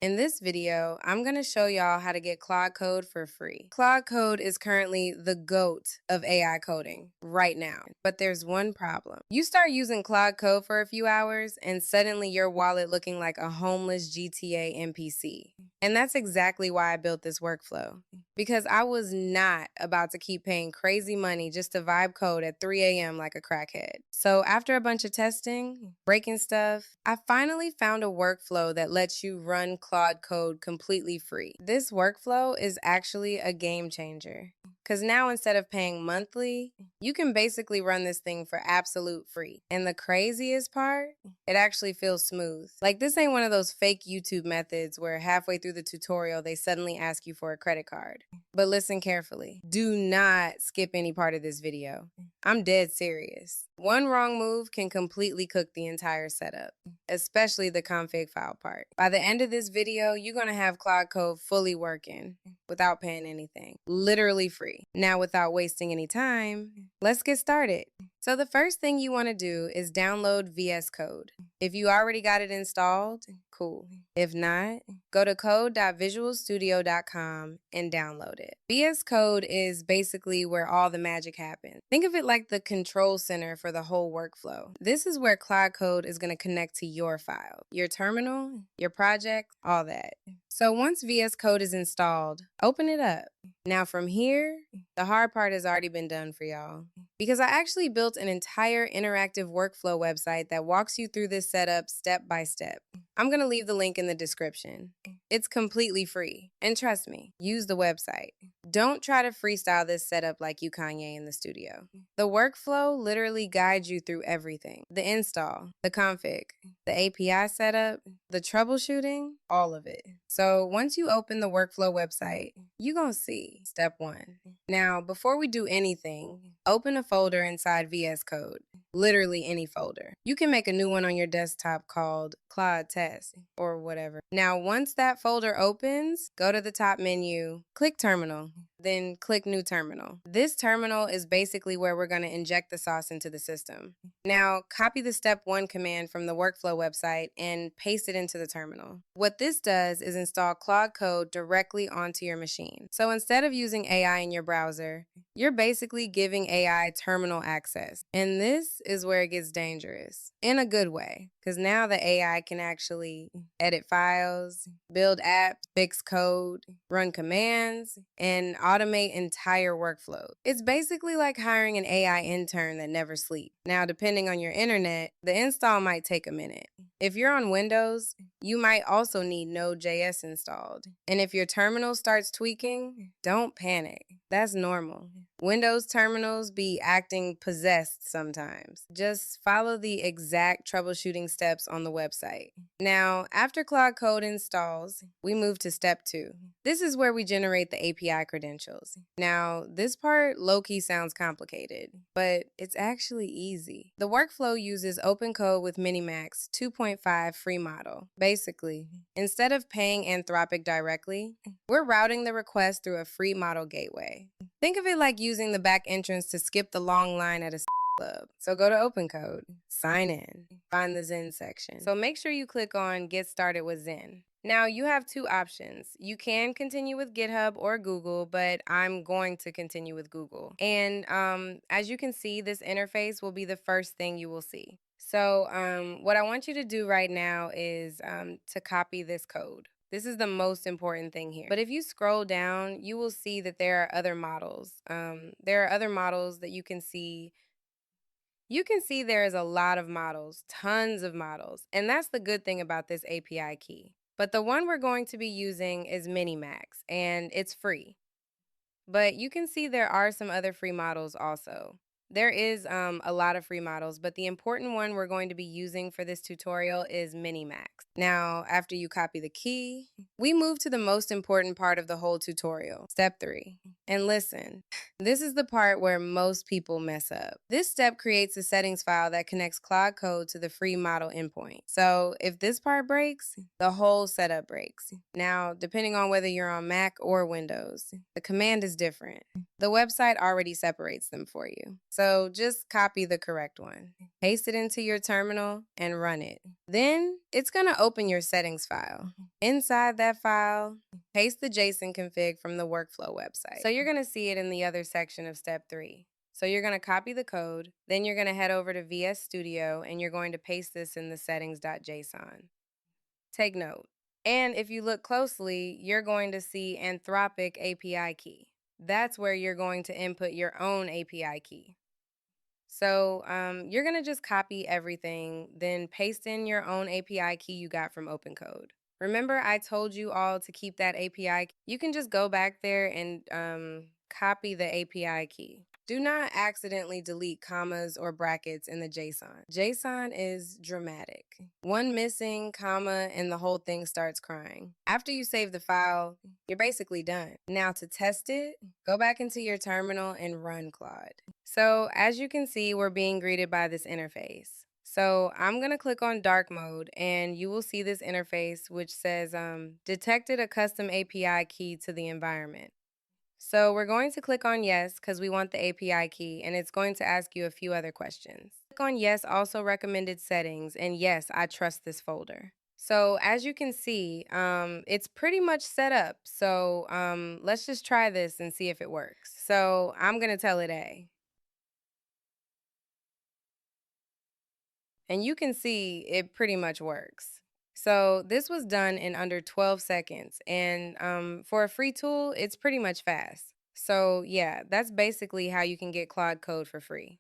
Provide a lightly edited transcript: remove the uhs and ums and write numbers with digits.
In this video, I'm going to show y'all how to get Claude Code for free. Claude Code is currently the GOAT of AI coding right now, but there's one problem. You start using Claude Code for a few hours and suddenly your wallet looking like a homeless GTA NPC. And that's exactly why I built this workflow. Because I was not about to keep paying crazy money just to vibe code at 3 a.m. like a crackhead. So after a bunch of testing, breaking stuff, I finally found a workflow that lets you run Claude Code completely free. This workflow is actually a game changer. Because now instead of paying monthly, you can basically run this thing for absolute free. And the craziest part, it actually feels smooth. Like this ain't one of those fake YouTube methods where halfway through the tutorial, they suddenly ask you for a credit card. But listen carefully. Do not skip any part of this video. I'm dead serious. One wrong move can completely cook the entire setup, especially the config file part. By the end of this video, you're gonna have Claude Code fully working without paying anything, literally free. Now, without wasting any time, let's get started. So the first thing you wanna do is download VS Code. If you already got it installed, cool. If not, go to code.visualstudio.com and download it. VS Code is basically where all the magic happens. Think of it like the control center for the whole workflow. This is where Claude Code is going to connect to your file, your terminal, your project, all that. So once VS Code is installed, open it up. Now from here, the hard part has already been done for y'all. Because I actually built an entire interactive workflow website that walks you through this setup step by step. I'm going to leave the link in the description. It's completely free. And trust me, use the website. Don't try to freestyle this setup like you Kanye in the studio. The workflow literally guides you through everything. The install, the config, the API setup, the troubleshooting, all of it. So once you open the workflow website, you're going to see step 1. Now, before we do anything, open a folder inside VS Code. Literally any folder. You can make a new one on your desktop called Claude Test or whatever. Now, once that folder opens, go to the top menu, click Terminal, then click New Terminal. This terminal is basically where we're going to inject the sauce into the system. Now, copy the step 1 command from the workflow website and paste it into the terminal. What this does is install Claude Code directly onto your machine. So instead of using AI in your browser, you're basically giving AI terminal access. And this is where it gets dangerous, in a good way, because now the AI can actually edit files, build apps, fix code, run commands, and automate entire workflows. It's basically like hiring an AI intern that never sleeps. Now, depending on your internet, the install might take a minute. If you're on Windows, you might also need Node.js installed. And if your terminal starts tweaking, don't panic. That's normal. Windows terminals be acting possessed sometimes. Just follow the exact troubleshooting steps on the website. Now, after Claude Code installs, we move to step 2. This is where we generate the API credentials. Now, this part low-key sounds complicated, but it's actually easy. The workflow uses OpenCode with Minimax 2.5 free model. Basically, instead of paying Anthropic directly, we're routing the request through a free model gateway. Think of it like using the back entrance to skip the long line at a club. So go to OpenCode, sign in, find the Zen section. So make sure you click on Get Started with Zen. Now you have 2 options. You can continue with GitHub or Google, but I'm going to continue with Google. And as you can see, this interface will be the first thing you will see. So what I want you to do right now is to copy this code. This is the most important thing here. But if you scroll down, you will see that there are other models. There are other models that you can see. You can see there is a lot of models, tons of models. And that's the good thing about this API key. But the one we're going to be using is Minimax, and it's free. But you can see there are some other free models also. There is a lot of free models, but the important one we're going to be using for this tutorial is Minimax. Now, after you copy the key, we move to the most important part of the whole tutorial, step 3. And listen, this is the part where most people mess up. This step creates a settings file that connects Claude Code to the free model endpoint. So if this part breaks, the whole setup breaks. Now, depending on whether you're on Mac or Windows, the command is different. The website already separates them for you. So just copy the correct one, paste it into your terminal, and run it. Then it's going to open your settings file. Inside that file, paste the JSON config from the workflow website. So you're going to see it in the other section of step 3. So you're going to copy the code, then you're going to head over to VS Studio, and you're going to paste this in the settings.json. Take note. And if you look closely, you're going to see Anthropic API key. That's where you're going to input your own API key. So you're going to just copy everything, then paste in your own API key you got from OpenCode. Remember I told you all to keep that API? You can just go back there and copy the API key. Do not accidentally delete commas or brackets in the JSON. JSON is dramatic. One missing comma and the whole thing starts crying. After you save the file, you're basically done. Now to test it, go back into your terminal and run Claude. So as you can see, we're being greeted by this interface. So I'm going to click on dark mode and you will see this interface which says detected a custom API key to the environment. So we're going to click on yes because we want the API key and it's going to ask you a few other questions. Click on yes, also recommended settings, and yes, I trust this folder. So as you can see, it's pretty much set up. So let's just try this and see if it works. So I'm going to tell it A. And you can see it pretty much works. So this was done in under 12 seconds. And for a free tool, it's pretty much fast. So yeah, that's basically how you can get Claude Code for free.